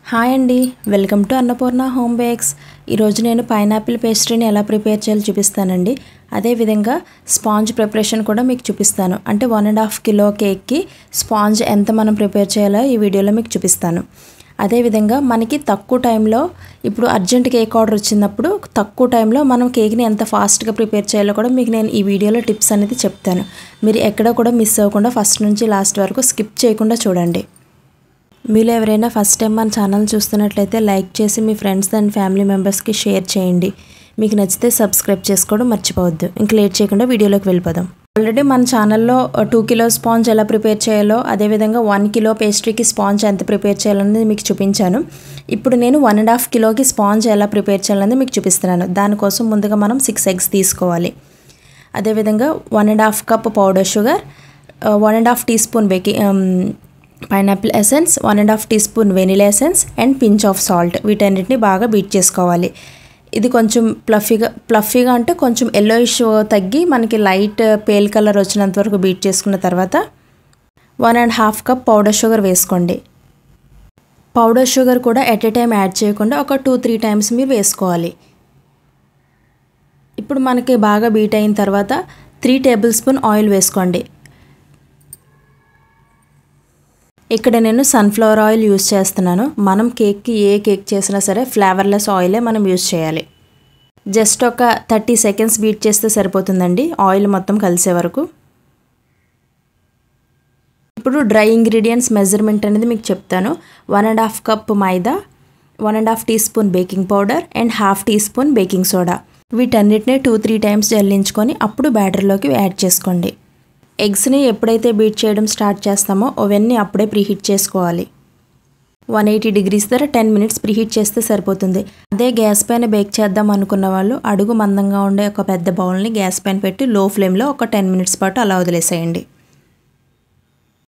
Hi అండి, welcome to Annapurna home bakes. ఈరోజు నేను పైనాపిల్ పేస్ట్రీని ఎలా ప్రిపేర్ చేయాలో చూపిస్తానండి. అదేవిధంగా స్పాంజ్ ప్రిపరేషన్ కూడా మీకు చూపిస్తాను. అంటే 1.5 కిలో కేక్కి స్పాంజ్ ఎంత మనం ప్రిపేర్ చేయాలో ఈ వీడియోలో మీకు చూపిస్తాను. అదేవిధంగా మనకి తక్కువ టైంలో, ఇప్పుడు అర్జెంట్ కేక్ ఆర్డర్ వచ్చినప్పుడు తక్కువ టైంలో మనం కేక్ని ఎంత ఫాస్ట్గా ప్రిపేర్ చేయాలో కూడా మీకు నేను ఈ వీడియోలో టిప్స్ అనేది చెప్తాను. మీరు ఎక్కడ కూడా మిస్ అవ్వకుండా ఫస్ట్ నుంచి లాస్ట్ వరకు స్కిప్ చేయకుండా చూడండి. మీరు ఎవరైనా ఫస్ట్ టైం మన ఛానల్ చూస్తున్నట్లయితే లైక్ చేసి మీ ఫ్రెండ్స్ అండ్ ఫ్యామిలీ మెంబర్స్కి షేర్ చేయండి. మీకు నచ్చితే సబ్స్క్రైబ్ చేసుకోవడం మర్చిపోవద్దు. ఇంక లేట్ చేయకుండా వీడియోలోకి వెళ్ళిపోదాం. ఆల్రెడీ మన ఛానల్లో 2 కిలో స్పాంజ్ ఎలా ప్రిపేర్ చేయాలో, అదేవిధంగా 1 కిలో పేస్ట్రీకి స్పాంజ్ ఎంత ప్రిపేర్ చేయాలనేది మీకు చూపించాను. ఇప్పుడు నేను 1.5 కిలోకి స్పాంజ్ ఎలా ప్రిపేర్ చేయాలనేది మీకు చూపిస్తున్నాను. దానికోసం ముందుగా మనం 6 ఎగ్స్ తీసుకోవాలి. అదేవిధంగా 1.5 cup powder sugar, 1.5 teaspoon pineapple essence, 1.5 teaspoon vanilla essence and pinch of salt, వీటన్నిటిని బాగా బీట్ చేసుకోవాలి. ఇది కొంచెం ప్లఫీగా అంటే కొంచెం ఎల్లోయిష్ తగ్గి మనకి లైట్ పేల్ కలర్ వచ్చినంత వరకు బీట్ చేసుకున్న తర్వాత 1.5 కప్ పౌడర్ షుగర్ వేసుకోండి. పౌడర్ షుగర్ కూడా ఎట్ ఏ టైం యాడ్ చేయకుండా ఒక 2-3 టైమ్స్ మీరు వేసుకోవాలి. ఇప్పుడు మనకి బాగా బీట్ అయిన తర్వాత 3 టేబుల్ స్పూన్ ఆయిల్ వేసుకోండి. ఇక్కడ నేను సన్ఫ్లవర్ ఆయిల్ యూజ్ చేస్తున్నాను. మనం కేక్కి ఏ కేక్ చేసినా సరే ఫ్లేవర్లెస్ ఆయిలే మనం యూజ్ చేయాలి. జస్ట్ ఒక 30 సెకండ్స్ బీట్ చేస్తే సరిపోతుందండి, ఆయిల్ మొత్తం కలిసే వరకు. ఇప్పుడు డ్రై ఇంగ్రీడియంట్స్ మెజర్మెంట్ అనేది మీకు చెప్తాను. 1.5 cup maida, 1.5 teaspoon baking powder and 1/2 teaspoon baking soda, వీటన్నిటిని 2-3 టైమ్స్ జల్లించుకొని అప్పుడు బ్యాటర్లోకి యాడ్ చేసుకోండి. ఎగ్స్ని ఎప్పుడైతే బీట్ చేయడం స్టార్ట్ చేస్తామో అవన్నీ అప్పుడే ప్రీహీట్ చేసుకోవాలి. 180 డిగ్రీస్ దగ్గర 10 మినిట్స్ ప్రీహీట్ చేస్తే సరిపోతుంది. అదే గ్యాస్ పైన బేక్ చేద్దాం అనుకున్న వాళ్ళు అడుగు మందంగా ఉండే ఒక పెద్ద బౌల్ని గ్యాస్ పైన పెట్టి లో ఫ్లేమ్లో ఒక 10 మినిట్స్ పాటు అలా వదిలేసేయండి.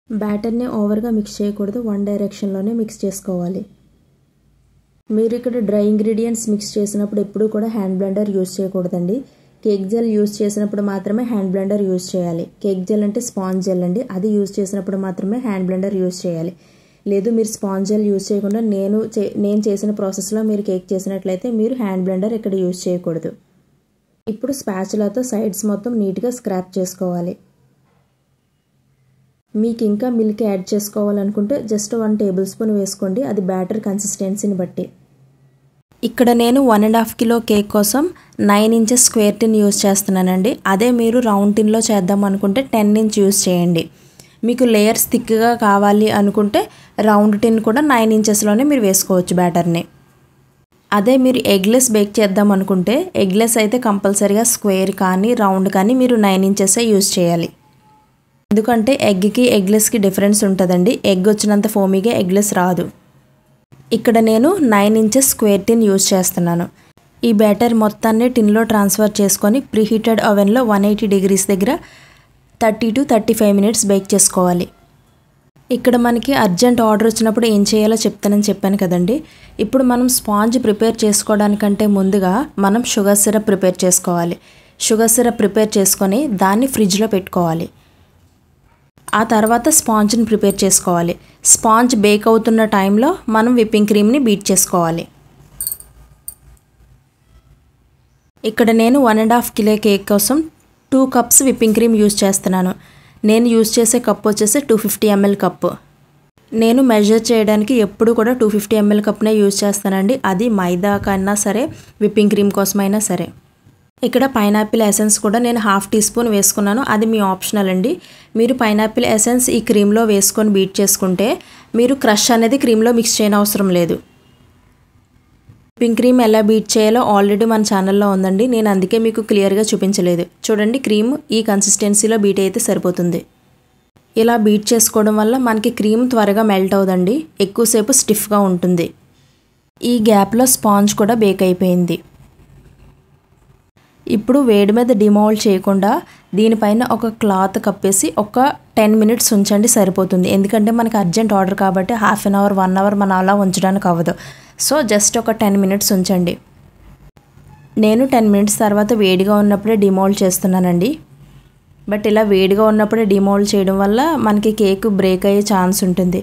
బ్యాటర్ని ఓవర్గా మిక్స్ చేయకూడదు, వన్ డైరెక్షన్లోనే మిక్స్ చేసుకోవాలి. మీరు ఇక్కడ డ్రై ఇంగ్రీడియంట్స్ మిక్స్ చేసినప్పుడు ఎప్పుడూ కూడా హ్యాండ్ బ్లెండర్ యూజ్ చేయకూడదండి. కేక్ జెల్ యూజ్ చేసినప్పుడు మాత్రమే హ్యాండ్ బ్లెండర్ యూజ్ చేయాలి. కేక్ జెల్ అంటే స్పాంజ్ జెల్ అండి, అది యూజ్ చేసినప్పుడు మాత్రమే హ్యాండ్ బ్లెండర్ యూజ్ చేయాలి. లేదు మీరు స్పాంజ్ జెల్ యూజ్ చేయకుండా నేను చేసిన ప్రాసెస్లో మీరు కేక్ చేసినట్లయితే మీరు హ్యాండ్ బ్లెండర్ ఇక్కడ యూజ్ చేయకూడదు. ఇప్పుడు స్పాచులాతో సైడ్స్ మొత్తం నీట్గా స్క్రాప్ చేసుకోవాలి. మీకు ఇంకా మిల్క్ యాడ్ చేసుకోవాలనుకుంటే జస్ట్ 1 టేబుల్ స్పూన్ వేసుకోండి, అది బ్యాటర్ కన్సిస్టెన్సీని బట్టి. ఇక్కడ నేను 1.5 కిలో కేక్ కోసం 9 ఇంచెస్ స్క్వేర్ టిన్ యూజ్ చేస్తున్నానండి. అదే మీరు రౌండ్ టిన్లో చేద్దాం అనుకుంటే 10 ఇంచ్ యూజ్ చేయండి. మీకు లేయర్స్ థిక్గా కావాలి అనుకుంటే రౌండ్ టిన్ కూడా 9 ఇంచెస్లోనే మీరు వేసుకోవచ్చు బ్యాటర్ని. అదే మీరు ఎగ్లెస్ బేక్ చేద్దాం అనుకుంటే ఎగ్లెస్ అయితే కంపల్సరీగా స్క్వేర్ కానీ రౌండ్ కానీ మీరు 9 ఇంచెసే యూజ్ చేయాలి. ఎందుకంటే ఎగ్కి ఎగ్లెస్కి డిఫరెన్స్ ఉంటుందండి. ఎగ్ వచ్చినంత ఫోమీగా ఎగ్లెస్ రాదు. ఇక్కడ నేను 9 ఇంచెస్ స్క్వేర్ టిన్ యూజ్ చేస్తున్నాను. ఈ బ్యాటర్ మొత్తాన్ని టిన్లో ట్రాన్స్ఫర్ చేసుకొని ప్రీహీటెడ్ ఓవెన్లో 180 డిగ్రీస్ దగ్గర 30 to 35 మినిట్స్ బేక్ చేసుకోవాలి. ఇక్కడ మనకి అర్జెంట్ ఆర్డర్ వచ్చినప్పుడు ఏం చేయాలో చెప్తానని చెప్పాను కదండి. ఇప్పుడు మనం స్పాంజ్ ప్రిపేర్ చేసుకోవడానికంటే ముందుగా మనం షుగర్ సిరప్ ప్రిపేర్ చేసుకోవాలి. షుగర్ సిరప్ ప్రిపేర్ చేసుకొని దాన్ని ఫ్రిడ్జ్లో పెట్టుకోవాలి. ఆ తర్వాత స్పాంజ్ని ప్రిపేర్ చేసుకోవాలి. స్పాంజ్ బేక్ అవుతున్న టైంలో మనం విప్పింగ్ క్రీమ్ని బీట్ చేసుకోవాలి. ఇక్కడ నేను 1.5 కిలో కేక్ కోసం 2 కప్స్ విప్పింగ్ క్రీమ్ యూజ్ చేస్తున్నాను. నేను యూజ్ చేసే కప్ వచ్చేసి 250 ml కప్పు. నేను మెజర్ చేయడానికి ఎప్పుడు కూడా 250 ml కప్నే యూజ్ చేస్తానండి, అది మైదా కన్నా సరే విప్పింగ్ క్రీమ్ కోసమైనా సరే. ఇక్కడ పైనాపిల్ ఎసెన్స్ కూడా నేను 1/2 టీ స్పూన్ వేసుకున్నాను, అది మీ ఆప్షనల్ అండి. మీరు పైనాపిల్ ఎసెన్స్ ఈ క్రీమ్లో వేసుకొని బీట్ చేసుకుంటే మీరు క్రష్ అనేది క్రీమ్లో మిక్స్ చేయని అవసరం లేదు. విప్పింగ్ క్రీమ్ ఎలా బీట్ చేయాలో ఆల్రెడీ మన ఛానల్లో ఉందండి, నేను అందుకే మీకు క్లియర్గా చూపించలేదు. చూడండి, క్రీమ్ ఈ కన్సిస్టెన్సీలో బీట్ అయితే సరిపోతుంది. ఇలా బీట్ చేసుకోవడం వల్ల మనకి క్రీమ్ త్వరగా మెల్ట్ అవుదండి, ఎక్కువసేపు స్టిఫ్గా ఉంటుంది. ఈ గ్యాప్లో స్పాంజ్ కూడా బేక్ అయిపోయింది. ఇప్పుడు వేడి మీద డిమోల్డ్ చేయకుండా దీనిపైన ఒక క్లాత్ కప్పేసి ఒక 10 మినిట్స్ ఉంచండి, సరిపోతుంది. ఎందుకంటే మనకి అర్జెంట్ ఆర్డర్ కాబట్టి హాఫ్ అన్ అవర్ 1 అవర్ మనం అలా ఉంచడానికి అవ్వదు. సో జస్ట్ ఒక 10 మినిట్స్ ఉంచండి. నేను 10 మినిట్స్ తర్వాత వేడిగా ఉన్నప్పుడే డిమోల్డ్ చేస్తున్నానండి. బట్ ఇలా వేడిగా ఉన్నప్పుడే డిమోల్డ్ చేయడం వల్ల మనకి కేక్ బ్రేక్ అయ్యే ఛాన్స్ ఉంటుంది.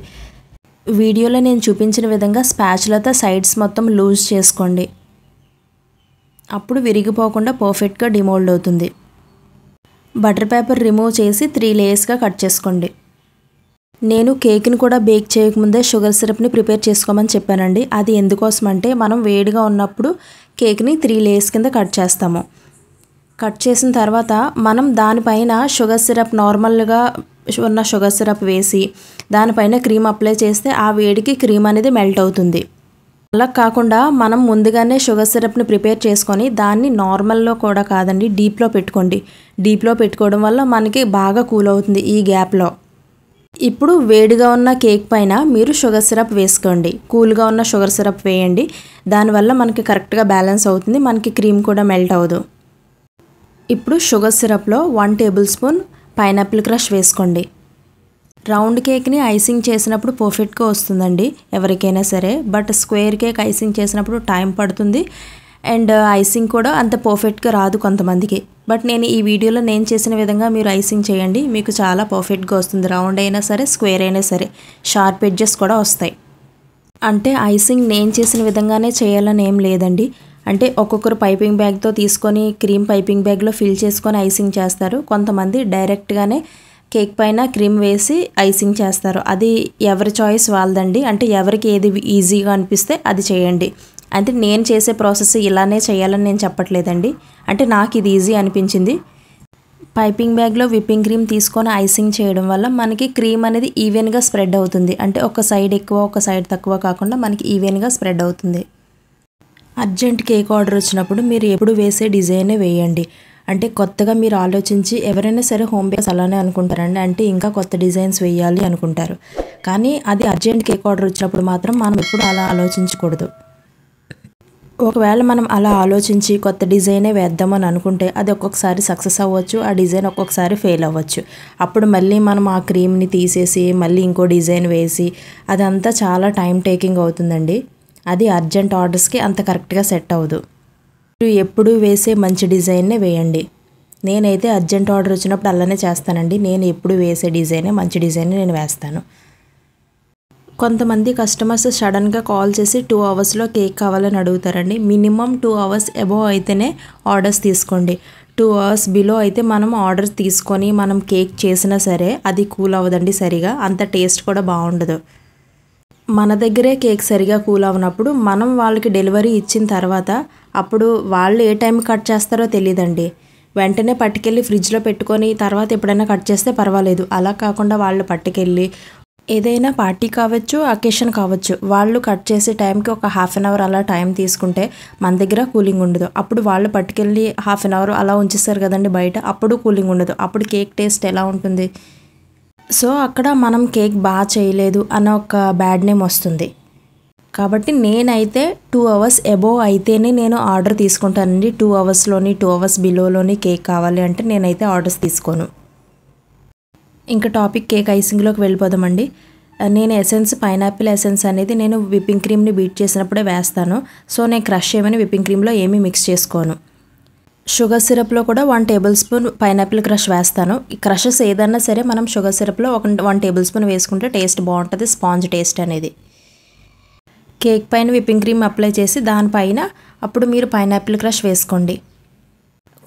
వీడియోలో నేను చూపించిన విధంగా స్పాచులాతో సైడ్స్ మొత్తం లూజ్ చేసుకోండి. అప్పుడు విరిగిపోకుండా పర్ఫెక్ట్గా డిమోల్డ్ అవుతుంది. బటర్ పేపర్ రిమూవ్ చేసి 3 లేయర్స్గా కట్ చేసుకోండి. నేను కేక్ని కూడా బేక్ చేయకముందే షుగర్ సిరప్ని ప్రిపేర్ చేసుకోమని చెప్పానండి. అది ఎందుకోసం అంటే మనం వేడిగా ఉన్నప్పుడు కేక్ని 3 లేయర్స్ కింద కట్ చేస్తాము. కట్ చేసిన తర్వాత మనం దానిపైన షుగర్ సిరప్ నార్మల్గా ఉన్న షుగర్ సిరప్ వేసి దానిపైన క్రీమ్ అప్లై చేస్తే ఆ వేడికి క్రీమ్ అనేది మెల్ట్ అవుతుంది. అలా కాకుండా మనం ముందుగానే షుగర్ సిరప్ని ప్రిపేర్ చేసుకొని దాన్ని నార్మల్లో కూడా కాదండి డీప్లో పెట్టుకోండి. డీప్లో పెట్టుకోవడం వల్ల మనకి బాగా కూల్ అవుతుంది ఈ గ్యాప్లో. ఇప్పుడు వేడిగా ఉన్న కేక్ పైన మీరు షుగర్ సిరప్ వేసుకోండి. కూల్గా ఉన్న షుగర్ సిరప్ వేయండి. దానివల్ల మనకి కరెక్ట్గా బ్యాలెన్స్ అవుతుంది. మనకి క్రీమ్ కూడా మెల్ట్ అవ్వదు. ఇప్పుడు షుగర్ సిరప్లో 1 టేబుల్ స్పూన్ పైనాపిల్ క్రష్ వేసుకోండి. రౌండ్ కేక్ని ఐసింగ్ చేసినప్పుడు పర్ఫెక్ట్గా వస్తుందండి ఎవరికైనా సరే. బట్ స్క్వేర్ కేక్ ఐసింగ్ చేసినప్పుడు టైం పడుతుంది అండ్ ఐసింగ్ కూడా అంత పర్ఫెక్ట్గా రాదు కొంతమందికి. బట్ నేను ఈ వీడియోలో నేను చేసిన విధంగా మీరు ఐసింగ్ చేయండి, మీకు చాలా పర్ఫెక్ట్గా వస్తుంది. రౌండ్ అయినా సరే స్క్వేర్ అయినా సరే షార్ప్ ఎడ్జెస్ కూడా వస్తాయి. అంటే ఐసింగ్ నేను చేసిన విధంగానే చేయాలని ఏం లేదండి. అంటే ఒక్కొక్కరు పైపింగ్ బ్యాగ్తో తీసుకొని క్రీమ్ పైపింగ్ బ్యాగ్లో ఫిల్ చేసుకొని ఐసింగ్ చేస్తారు. కొంతమంది డైరెక్ట్గానే కేక్ పైన క్రీమ్ వేసి ఐసింగ్ చేస్తారు. అది ఎవరి చాయిస్ వాళ్ళదండి. అంటే ఎవరికి ఏది ఈజీగా అనిపిస్తే అది చేయండి. అంటే నేను చేసే ప్రాసెస్ ఇలానే చేయాలని నేను చెప్పట్లేదండి. అంటే నాకు ఇది ఈజీ అనిపించింది. పైపింగ్ బ్యాగ్లో విప్పింగ్ క్రీమ్ తీసుకొని ఐసింగ్ చేయడం వల్ల మనకి క్రీమ్ అనేది ఈవెన్గా స్ప్రెడ్ అవుతుంది. అంటే ఒక సైడ్ ఎక్కువ ఒక సైడ్ తక్కువ కాకుండా మనకి ఈవెన్గా స్ప్రెడ్ అవుతుంది. అర్జెంట్ కేక్ ఆర్డర్ వచ్చినప్పుడు మీరు ఎప్పుడు వేసే డిజైనే వేయండి. అంటే కొత్తగా మీరు ఆలోచించి ఎవరైనా సరే హోమ్ బేకర్స్ అలానే అనుకుంటారండి. అంటే ఇంకా కొత్త డిజైన్స్ వేయాలి అనుకుంటారు. కానీ అది అర్జెంట్ కేక్ ఆర్డర్ వచ్చినప్పుడు మాత్రం మనం ఎప్పుడు అలా ఆలోచించకూడదు. ఒకవేళ మనం అలా ఆలోచించి కొత్త డిజైనే వేద్దామని అనుకుంటే అది ఒక్కొక్కసారి సక్సెస్ అవ్వచ్చు, ఆ డిజైన్ ఒక్కొక్కసారి ఫెయిల్ అవ్వచ్చు. అప్పుడు మళ్ళీ మనం ఆ క్రీమ్ని తీసేసి మళ్ళీ ఇంకో డిజైన్ వేసి అదంతా చాలా టైం టేకింగ్ అవుతుందండి. అది అర్జెంట్ ఆర్డర్స్కి అంత కరెక్ట్గా సెట్ అవ్వదు. మీరు ఎప్పుడు వేసే మంచి డిజైన్నే వేయండి. నేనైతే అర్జెంట్ ఆర్డర్ వచ్చినప్పుడు అలానే చేస్తానండి. నేను ఎప్పుడు వేసే డిజైనే మంచి డిజైనే నేను వేస్తాను. కొంతమంది కస్టమర్స్ సడన్గా కాల్ చేసి 2 అవర్స్లో కేక్ కావాలని అడుగుతారండి. మినిమం 2 అవర్స్ అబోవ్ అయితేనే ఆర్డర్స్ తీసుకోండి. 2 అవర్స్ బిలో అయితే మనం ఆర్డర్స్ తీసుకొని మనం కేక్ చేసినా సరే అది కూల్ అవ్వదండి సరిగా. అంత టేస్ట్ కూడా బాగుండదు. మన దగ్గరే కేక్ సరిగా కూల్ అవ్వనప్పుడు మనం వాళ్ళకి డెలివరీ ఇచ్చిన తర్వాత అప్పుడు వాళ్ళు ఏ టైం కట్ చేస్తారో తెలియదండి. వెంటనే పట్టుకెళ్ళి ఫ్రిడ్జ్లో పెట్టుకొని తర్వాత ఎప్పుడైనా కట్ చేస్తే పర్వాలేదు. అలా కాకుండా వాళ్ళు పట్టుకెళ్ళి ఏదైనా పార్టీ కావచ్చు, అకేషన్ కావచ్చు, వాళ్ళు కట్ చేసే టైంకి ఒక 1/2 అవర్ అలా టైం తీసుకుంటే మన దగ్గర కూలింగ్ ఉండదు. అప్పుడు వాళ్ళు పట్టుకెళ్ళి 1/2 అవర్ అలా ఉంచేస్తారు కదండి బయట, అప్పుడు కూలింగ్ ఉండదు. అప్పుడు కేక్ టేస్ట్ ఎలా ఉంటుంది? సో అక్కడ మనం కేక్ బాగా చేయలేదు అన్న ఒక బ్యాడ్ నేమ్ వస్తుంది. కాబట్టి నేనైతే 2 అవర్స్ అబోవ్ అయితేనే నేను ఆర్డర్ తీసుకుంటానండి. 2 అవర్స్లోని 2 అవర్స్ బిలోలోని కేక్ కావాలి అంటే నేనైతే ఆర్డర్స్ తీసుకోను. ఇంకా టాపిక్ కేక్ ఐసింగ్లోకి వెళ్ళిపోదామండి. నేను ఎసెన్స్ పైనాపిల్ ఎసెన్స్ అనేది నేను విప్పింగ్ క్రీమ్ని బీట్ చేసినప్పుడే వేస్తాను. సో నేను క్రష్ చేయమని విప్పింగ్ క్రీమ్లో ఏమీ మిక్స్ చేసుకోను. షుగర్ సిరప్లో కూడా 1 టేబుల్ స్పూన్ పైనాపిల్ క్రష్ వేస్తాను. ఈ క్రషెస్ ఏదన్నా సరే మనం షుగర్ సిరప్లో 1 టేబుల్ స్పూన్ వేసుకుంటే టేస్ట్ బాగుంటుంది, స్పాంజ్ టేస్ట్ అనేది. కేక్ పైన విప్పింగ్ క్రీమ్ అప్లై చేసి దానిపైన అప్పుడు మీరు పైనాపిల్ క్రష్ వేసుకోండి.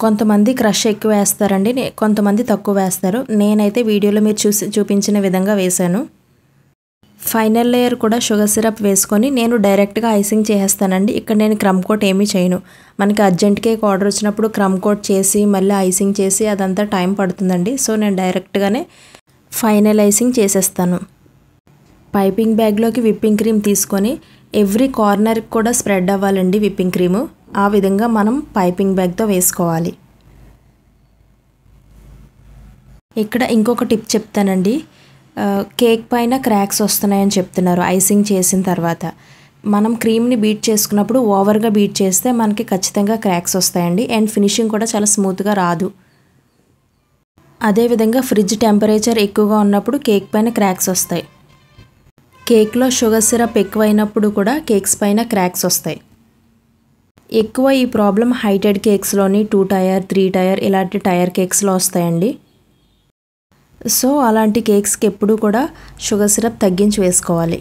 కొంతమంది క్రష్ ఎక్కువ వేస్తారండి, కొంతమంది తక్కువ వేస్తారు. నేనైతే వీడియోలో మీరు చూపించిన విధంగా వేశాను. ఫైనల్ లేయర్ కూడా షుగర్ సిరప్ వేసుకొని నేను డైరెక్ట్గా ఐసింగ్ చేసేస్తానండి. ఇక్కడ నేను క్రమ్ కోట్ ఏమీ చేయను. మనకి అర్జెంట్ కేక్ ఆర్డర్ వచ్చినప్పుడు క్రమ్ కోట్ చేసి మళ్ళీ ఐసింగ్ చేసి అదంతా టైం పడుతుందండి. సో నేను డైరెక్ట్గానే ఫైనల్ ఐసింగ్ చేసేస్తాను. పైపింగ్ బ్యాగ్లోకి విప్పింగ్ క్రీమ్ తీసుకొని ఎవ్రీ కార్నర్కి కూడా స్ప్రెడ్ అవ్వాలండి విప్పింగ్ క్రీము. ఆ విధంగా మనం పైపింగ్ బ్యాగ్తో వేసుకోవాలి. ఇక్కడ ఇంకొక టిప్ చెప్తానండి. కేక్ పైన క్రాక్స్ వస్తున్నాయని చెప్తున్నారు ఐసింగ్ చేసిన తర్వాత. మనం క్రీమ్ని బీట్ చేసుకున్నప్పుడు ఓవర్గా బీట్ చేస్తే మనకి ఖచ్చితంగా క్రాక్స్ వస్తాయండి. అండ్ ఫినిషింగ్ కూడా చాలా స్మూత్గా రాదు. అదేవిధంగా ఫ్రిడ్జ్ టెంపరేచర్ ఎక్కువగా ఉన్నప్పుడు కేక్ పైన క్రాక్స్ వస్తాయి. కేక్లో షుగర్ సిరప్ ఎక్కువైనప్పుడు కూడా కేక్స్ పైన క్రాక్స్ వస్తాయి. ఎక్కువ ఈ ప్రాబ్లం హైటెడ్ కేక్స్లోని 2 టైర్ 3 టైర్ ఇలాంటి టైర్ కేక్స్లో వస్తాయండి. సో అలాంటి కేక్స్కి ఎప్పుడు కూడా షుగర్ సిరప్ తగ్గించి వేసుకోవాలి.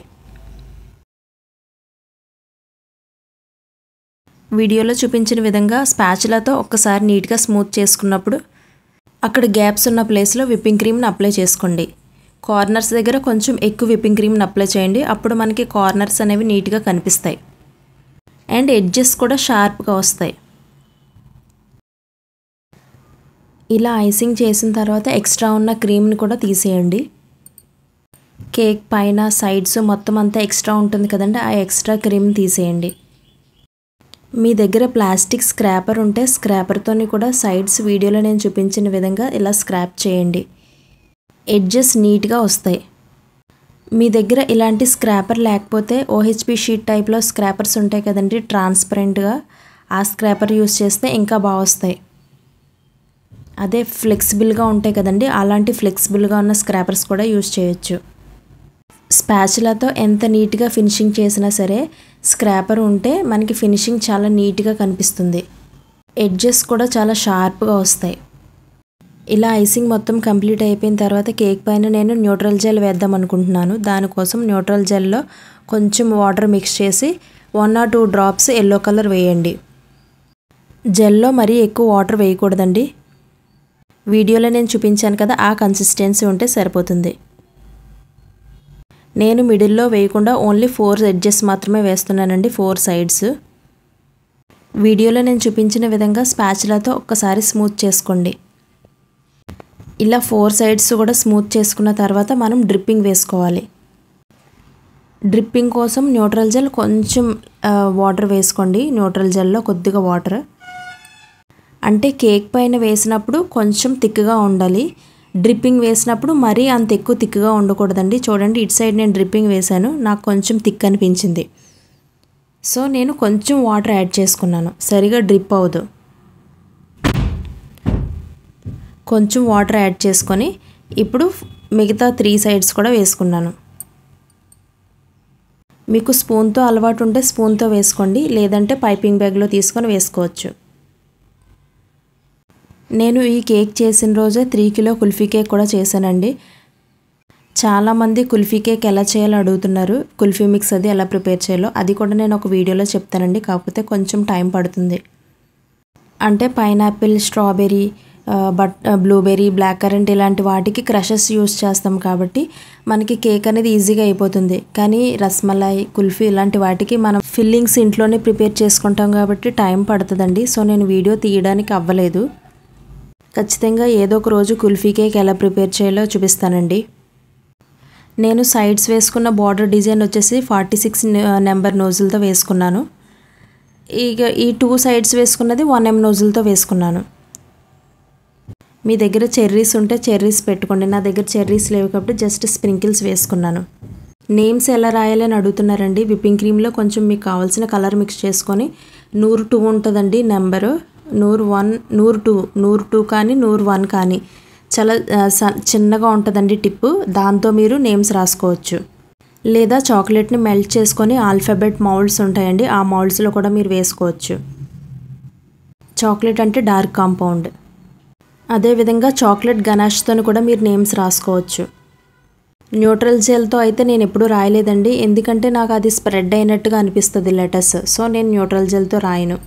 వీడియోలో చూపించిన విధంగా స్పాచులాతో ఒక్కసారి నీట్గా స్మూత్ చేసుకున్నప్పుడు అక్కడ గ్యాప్స్ ఉన్న ప్లేస్లో విప్పింగ్ క్రీమ్ని అప్లై చేసుకోండి. కార్నర్స్ దగ్గర కొంచెం ఎక్కువ విప్పింగ్ క్రీమ్ని అప్లై చేయండి. అప్పుడు మనకి కార్నర్స్ అనేవి నీట్గా కనిపిస్తాయి అండ్ ఎడ్జెస్ కూడా షార్ప్గా వస్తాయి. ఇలా ఐసింగ్ చేసిన తర్వాత ఎక్స్ట్రా ఉన్న క్రీమ్ని కూడా తీసేయండి. కేక్ పైన సైడ్స్ మొత్తం అంతా ఎక్స్ట్రా ఉంటుంది కదండి, ఆ ఎక్స్ట్రా క్రీమ్ తీసేయండి. మీ దగ్గర ప్లాస్టిక్ స్క్రాపర్ ఉంటే స్క్రాపర్తోని కూడా సైడ్స్ వీడియోలో నేను చూపించిన విధంగా ఇలా స్క్రాప్ చేయండి. ఎడ్జెస్ నీట్గా వస్తాయి. మీ దగ్గర ఇలాంటి స్క్రాపర్ లేకపోతే OHP షీట్ టైప్లో స్క్రాపర్స్ ఉంటాయి కదండి ట్రాన్స్పరెంట్గా, ఆ స్క్రాపర్ యూస్ చేస్తే ఇంకా బాగా వస్తాయి. అదే ఫ్లెక్సిబుల్గా ఉంటాయి కదండి, అలాంటి ఫ్లెక్సిబుల్గా ఉన్న స్క్రాపర్స్ కూడా యూస్ చేయొచ్చు. స్పాచులాతో ఎంత నీట్గా ఫినిషింగ్ చేసినా సరే స్క్రాపర్ ఉంటే మనకి ఫినిషింగ్ చాలా నీట్గా కనిపిస్తుంది. ఎడ్జెస్ కూడా చాలా షార్ప్గా వస్తాయి. ఇలా ఐసింగ్ మొత్తం కంప్లీట్ అయిపోయిన తర్వాత కేక్ పైన నేను న్యూట్రల్ జెల్ వేద్దాం అనుకుంటున్నాను. దానికోసం న్యూట్రల్ జెల్లో కొంచెం వాటర్ మిక్స్ చేసి 1 or 2 డ్రాప్స్ ఎల్లో కలర్ వేయండి. జెల్లో మరీ ఎక్కువ వాటర్ వేయకూడదండి. వీడియోలో నేను చూపించాను కదా, ఆ కన్సిస్టెన్సీ ఉంటే సరిపోతుంది. నేను మిడిల్లో వేయకుండా ఓన్లీ 4 ఎడ్జెస్ మాత్రమే వేస్తున్నానండి, 4 సైడ్స్. వీడియోలో నేను చూపించిన విధంగా స్పాచులాతో ఒక్కసారి స్మూత్ చేసుకోండి. ఇలా 4 సైడ్స్ కూడా స్మూత్ చేసుకున్న తర్వాత మనం డ్రిప్పింగ్ వేసుకోవాలి. డ్రిప్పింగ్ కోసం న్యూట్రల్ జెల్ కొంచెం వాటర్ వేసుకోండి. న్యూట్రల్ జెల్లో కొద్దిగా వాటర్, అంటే కేక్ పైన వేసినప్పుడు కొంచెం థిక్గా ఉండాలి. డ్రిప్పింగ్ వేసినప్పుడు మరీ అంత ఎక్కువ థిక్గా ఉండకూడదండి. చూడండి, ఇటు సైడ్ నేను డ్రిప్పింగ్ వేశాను, నాకు కొంచెం థిక్ అనిపించింది. సో నేను కొంచెం వాటర్ యాడ్ చేసుకున్నాను, సరిగా డ్రిప్ అవ్వదు. కొంచెం వాటర్ యాడ్ చేసుకొని ఇప్పుడు మిగతా 3 సైడ్స్ కూడా వేసుకున్నాను. మీకు స్పూన్తో అలవాటు ఉంటే స్పూన్తో వేసుకోండి, లేదంటే పైపింగ్ బ్యాగ్లో తీసుకొని వేసుకోవచ్చు. నేను ఈ కేక్ చేసిన రోజే 3 కిలో కుల్ఫీ కేక్ కూడా చేశానండి. చాలామంది కుల్ఫీ కేక్ ఎలా చేయాలో అడుగుతున్నారు. కుల్ఫీ మిక్స్ అది ఎలా ప్రిపేర్ చేయాలో అది కూడా నేను ఒక వీడియోలో చెప్తానండి, కాకపోతే కొంచెం టైం పడుతుంది. అంటే pineapple, strawberry, blueberry, black currant ఇలాంటి వాటికి క్రషెస్ యూస్ చేస్తాం కాబట్టి మనకి కేక్ అనేది ఈజీగా అయిపోతుంది. కానీ రస్మలై, కుల్ఫీ ఇలాంటి వాటికి మనం ఫిల్లింగ్స్ ఇంట్లోనే ప్రిపేర్ చేసుకుంటాం కాబట్టి టైం పడుతుందండి. సో నేను వీడియో తీయడానికి అవ్వలేదు. ఖచ్చితంగా ఏదో ఒక రోజు కుల్ఫీ కేక్ ఎలా ప్రిపేర్ చేయాలో చూపిస్తానండి. నేను సైడ్స్ వేసుకున్న బార్డర్ డిజైన్ వచ్చేసి 46 నెంబర్ నోజులతో వేసుకున్నాను. ఇక ఈ 2 సైడ్స్ వేసుకున్నది 1M నోజులతో వేసుకున్నాను. మీ దగ్గర చెర్రీస్ ఉంటే చెర్రీస్ పెట్టుకోండి. నా దగ్గర చెర్రీస్ లేవు కాబట్టి జస్ట్ స్ప్రింకిల్స్ వేసుకున్నాను. నేమ్స్ ఎలా రాయాలని అడుగుతున్నారండి. విప్పింగ్ క్రీమ్లో కొంచెం మీకు కావాల్సిన కలర్ మిక్స్ చేసుకొని 102 ఉంటుందండి నెంబరు, 101, 102 కానీ 101 కానీ చాలా చిన్నగా ఉంటుందండి టిప్పు, దాంతో మీరు నేమ్స్ రాసుకోవచ్చు. లేదా చాక్లెట్ని మెల్ట్ చేసుకొని ఆల్ఫాబెట్ మౌల్డ్స్ ఉంటాయండి, ఆ మౌల్డ్స్లో కూడా మీరు వేసుకోవచ్చు. చాక్లెట్ అంటే డార్క్ కాంపౌండ్. అదేవిధంగా చాక్లెట్ గనాష్తో కూడా మీరు నేమ్స్ రాసుకోవచ్చు. న్యూట్రల్ జెల్తో అయితే నేను ఎప్పుడూ రాయలేదండి, ఎందుకంటే నాకు అది స్ప్రెడ్ అయినట్టుగా అనిపిస్తుంది లెటర్స్. సో నేను న్యూట్రల్ జెల్తో రాయను.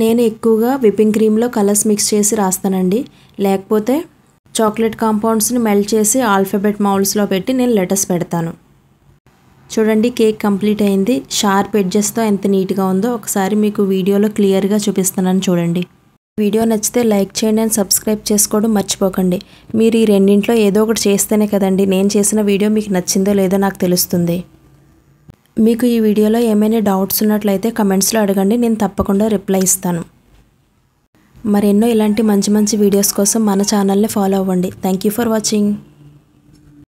నేను ఎక్కువగా విప్పింగ్ క్రీమ్లో కలర్స్ మిక్స్ చేసి రాస్తానండి, లేకపోతే చాక్లెట్ కాంపౌండ్స్ని మెల్ట్ చేసి ఆల్ఫాబెట్ మౌల్డ్స్లో పెట్టి నేను లెటర్స్ పెడతాను. చూడండి, కేక్ కంప్లీట్ అయింది. షార్ప్ ఎడ్జెస్తో ఎంత నీట్గా ఉందో ఒకసారి మీకు వీడియోలో క్లియర్గా చూపిస్తున్నాను చూడండి. వీడియో నచ్చితే లైక్ చేయండి అండ్ సబ్స్క్రైబ్ చేసుకోవడం మర్చిపోకండి. మీరు ఈ రెండింట్లో ఏదో ఒకటి చేస్తేనే కదండి నేను చేసిన వీడియో మీకు నచ్చిందో లేదో నాకు తెలుస్తుంది. మీకు ఈ వీడియోలో ఏమైనా డౌట్స్ ఉన్నట్లయితే కమెంట్స్లో అడగండి, నేను తప్పకుండా రిప్లై ఇస్తాను. మరెన్నో ఇలాంటి మంచి మంచి వీడియోస్ కోసం మన ఛానల్ని ఫాలో అవ్వండి. Thank you for watching.